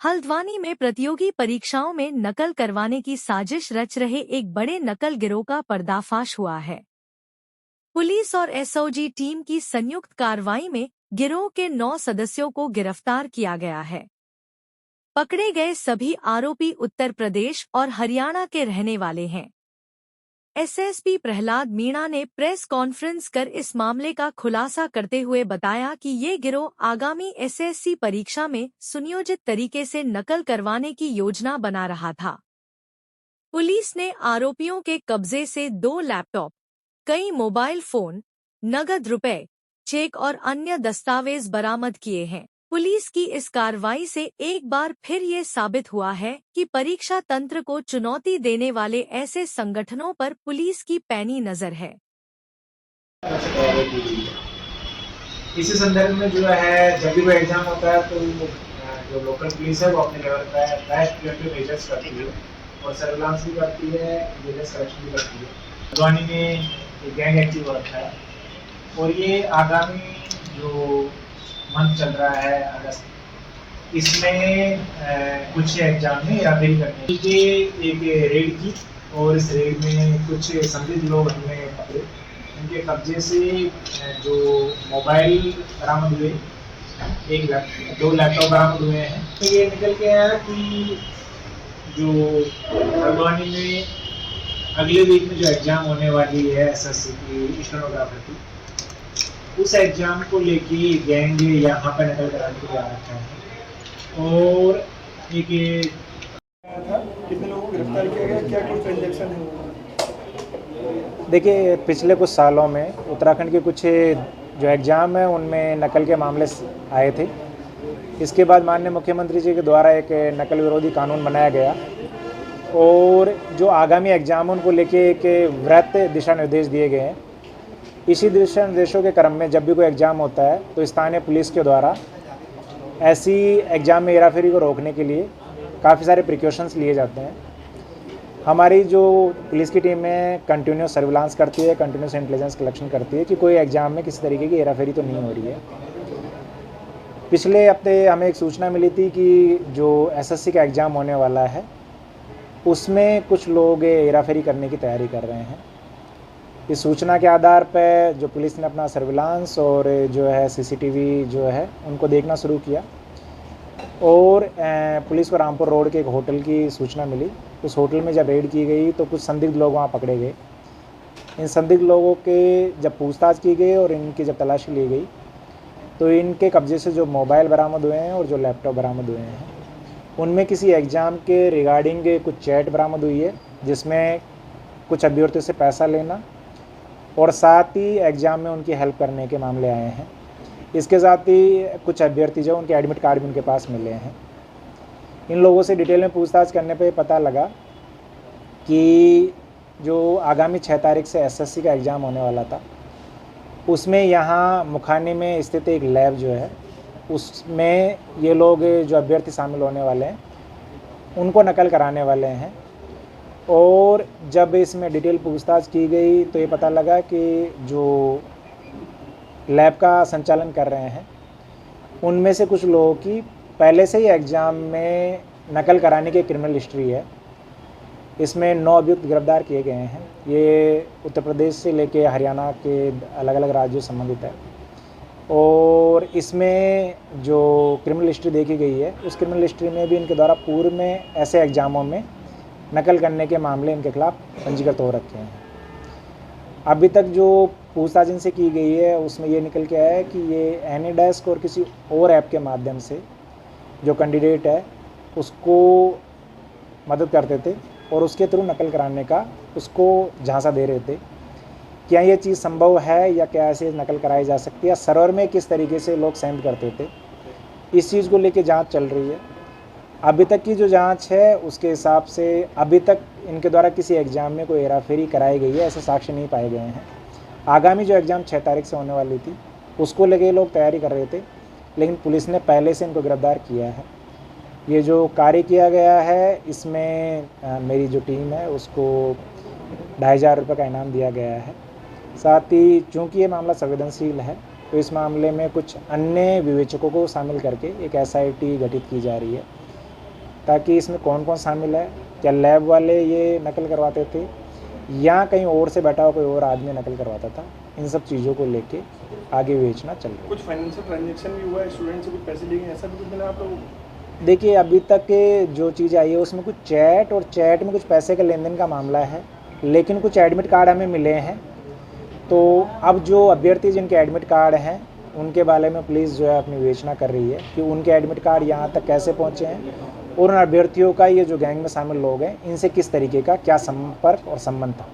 हल्द्वानी में प्रतियोगी परीक्षाओं में नकल करवाने की साजिश रच रहे एक बड़े नकल गिरोह का पर्दाफाश हुआ है। पुलिस और एसओजी टीम की संयुक्त कार्रवाई में गिरोह के 9 सदस्यों को गिरफ्तार किया गया है। पकड़े गए सभी आरोपी उत्तर प्रदेश और हरियाणा के रहने वाले हैं। एसएसपी प्रहलाद मीणा ने प्रेस कॉन्फ्रेंस कर इस मामले का खुलासा करते हुए बताया कि ये गिरोह आगामी एसएससी परीक्षा में सुनियोजित तरीके से नकल करवाने की योजना बना रहा था। पुलिस ने आरोपियों के कब्जे से 2 लैपटॉप, कई मोबाइल फोन, नगद रुपए, चेक और अन्य दस्तावेज बरामद किए हैं। पुलिस की इस कार्रवाई से एक बार फिर ये साबित हुआ है कि परीक्षा तंत्र को चुनौती देने वाले ऐसे संगठनों पर पुलिस की पैनी नजर है। इसी संदर्भ में जो है जब भी वो एग्जाम होता है तो जो लोकल पुलिस है वो अपने लेवल पर बेस्ट प्रिवेंटिव मेजर्स करती है और सर्विलांस भी करती है, विजिलेंस करेक्शन भी करती है। हल्द्वानी में एक गैंग एक्टिव हो रखा है और ये आगामी जो मंथ चल रहा है अगस्त, इसमें कुछ एग्जाम में हेराफेरी करने की एक रेड की और इस रेड में कुछ संदिग्ध लोग हमने पकड़े। उनके कब्जे से जो मोबाइल बरामद हुए, 2 लैपटॉप बरामद हुए हैं। तो ये निकल के आया कि जो हल्द्वानी में अगले वीक में जो एग्ज़ाम होने वाली है एसएससी की स्टेनोग्राफर की, उस एग्ज़ाम को लेके गैंग यहाँ पर नकल कराने के लिए आ रखा है। और एक कितने लोगों को गिरफ्तार किया गया, क्या कोई ट्रांजैक्शन है? देखिए, पिछले कुछ सालों में उत्तराखंड के कुछ जो एग्ज़ाम है उनमें नकल के मामले आए थे। इसके बाद माननीय मुख्यमंत्री जी के द्वारा एक नकल विरोधी कानून बनाया गया और जो आगामी एग्ज़ाम उनको लेके एक वृहत दिशा निर्देश दिए गए हैं। इसी दिशा निर्देशों के क्रम में जब भी कोई एग्ज़ाम होता है तो स्थानीय पुलिस के द्वारा ऐसी एग्ज़ाम में हेराफेरी को रोकने के लिए काफ़ी सारे प्रिकॉशंस लिए जाते हैं। हमारी जो पुलिस की टीम है कंटिन्यूस सर्विलांस करती है, कंटिन्यूस इंटेलिजेंस कलेक्शन करती है कि कोई एग्ज़ाम में किसी तरीके की हेराफेरी तो नहीं हो रही है। पिछले हफ्ते हमें एक सूचना मिली थी कि जो एसएससी का एग्ज़ाम होने वाला है उसमें कुछ लोग हेराफेरी करने की तैयारी कर रहे हैं। इस सूचना के आधार पर जो पुलिस ने अपना सर्विलांस और जो है सीसीटीवी जो है उनको देखना शुरू किया और पुलिस को रामपुर रोड के एक होटल की सूचना मिली। उस होटल में जब रेड की गई तो कुछ संदिग्ध लोग वहाँ पकड़े गए। इन संदिग्ध लोगों के जब पूछताछ की गई और इनकी जब तलाशी ली गई तो इनके कब्जे से जो मोबाइल बरामद हुए हैं और जो लैपटॉप बरामद हुए हैं उनमें किसी एग्ज़ाम के रिगार्डिंग कुछ चैट बरामद हुई है जिसमें कुछ अभ्यर्थियों से पैसा लेना और साथ ही एग्ज़ाम में उनकी हेल्प करने के मामले आए हैं। इसके साथ ही कुछ अभ्यर्थी जो उनके एडमिट कार्ड भी उनके पास मिले हैं। इन लोगों से डिटेल में पूछताछ करने पे पता लगा कि जो आगामी 6 तारीख से एसएससी का एग्ज़ाम होने वाला था उसमें यहाँ मुखानी में स्थित एक लैब जो है उसमें ये लोग जो अभ्यर्थी शामिल होने वाले हैं उनको नकल कराने वाले हैं। और जब इसमें डिटेल पूछताछ की गई तो ये पता लगा कि जो लैब का संचालन कर रहे हैं उनमें से कुछ लोगों की पहले से ही एग्ज़ाम में नकल कराने की क्रिमिनल हिस्ट्री है। इसमें 9 अभियुक्त गिरफ्तार किए गए हैं। ये उत्तर प्रदेश से लेके हरियाणा के अलग अलग राज्यों से संबंधित है और इसमें जो क्रिमिनल हिस्ट्री देखी गई है उस क्रिमिनल हिस्ट्री में भी इनके द्वारा पूर्व में ऐसे एग्ज़ामों में नकल करने के मामले इनके खिलाफ पंजीकृत हो रखे हैं। अभी तक जो पूछताछ इनसे की गई है उसमें ये निकल के आया है कि ये एनीडेस्क और किसी और ऐप के माध्यम से जो कैंडिडेट है उसको मदद करते थे और उसके थ्रू नकल कराने का उसको झांसा दे रहे थे। क्या ये चीज़ संभव है या क्या ऐसे नकल कराई जा सकती है या सर्वर में किस तरीके से लोग सेंड करते थे, इस चीज़ को लेके जांच चल रही है। अभी तक की जो जांच है उसके हिसाब से अभी तक इनके द्वारा किसी एग्ज़ाम में कोई हेराफेरी कराई गई है ऐसे साक्ष्य नहीं पाए गए हैं। आगामी जो एग्ज़ाम 6 तारीख से होने वाली थी उसको लेके लोग तैयारी कर रहे थे लेकिन पुलिस ने पहले से इनको गिरफ्तार किया है। ये जो कार्य किया गया है इसमें मेरी जो टीम है उसको 2500 रुपये का इनाम दिया गया है साथ ही चूँकि ये मामला संवेदनशील है तो इस मामले में कुछ अन्य विवेचकों को शामिल करके एक SIT गठित की जा रही है, ताकि इसमें कौन कौन शामिल है, क्या लैब वाले ये नकल करवाते थे या कहीं और से बैठा हुआ कोई और आदमी नकल करवाता था, इन सब चीज़ों को लेके आगे विवेचना चल रही है। कुछ फाइनेंशियल ट्रांजैक्शन भी हुआ है, स्टूडेंट से कुछ पैसे लिए गए, ऐसा भी कुछ मिला आप लोगों को? देखिए, अभी तक के जो चीज़ आई है उसमें कुछ चैट और चैट में कुछ पैसे के लेन देन का मामला है, लेकिन कुछ एडमिट कार्ड हमें मिले हैं। तो अब जो अभ्यर्थी जिनके एडमिट कार्ड हैं उनके बारे में पुलिस जो है अपनी विवेचना कर रही है कि उनके एडमिट कार्ड यहाँ तक कैसे पहुँचे हैं और उन अभ्यर्थियों का ये जो गैंग में शामिल लोग हैं इनसे किस तरीके का क्या संपर्क और संबंध था।